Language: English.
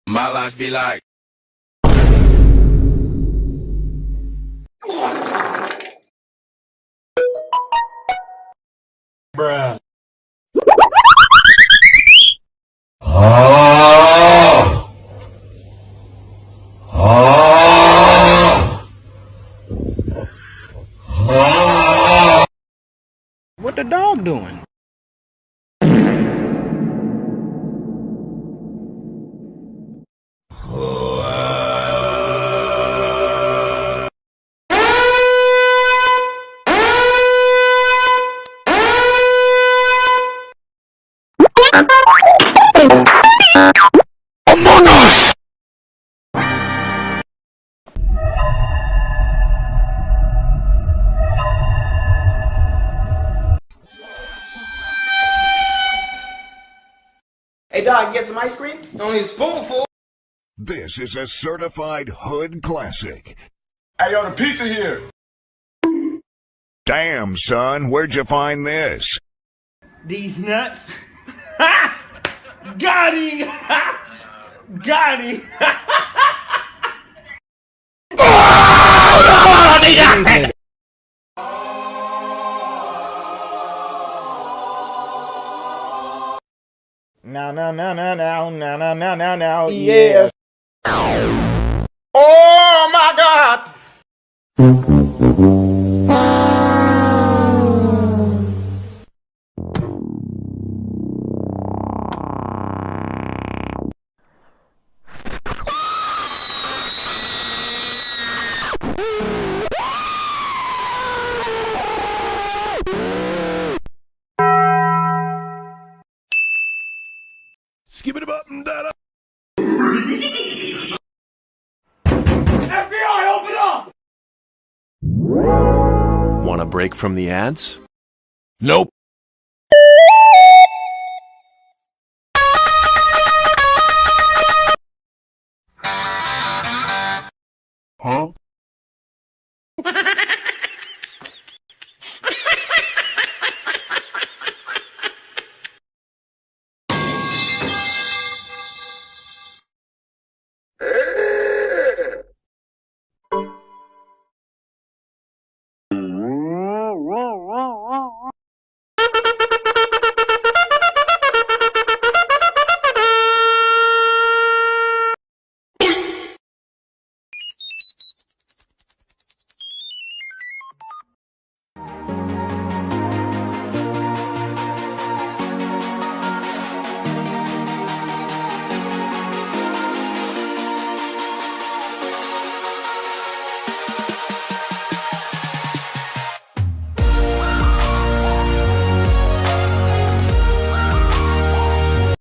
My life be like. Bruh. What the dog doing? Among Us! Hey dog, you get some ice cream? Only a spoonful. This is a certified hood classic. Hey, yo, the pizza here. Damn, son, where'd you find this? These nuts. Got him! Got him! Now, yes. Oh my God! Skip it up and down. FBI, open up! Want a break from the ads? Nope.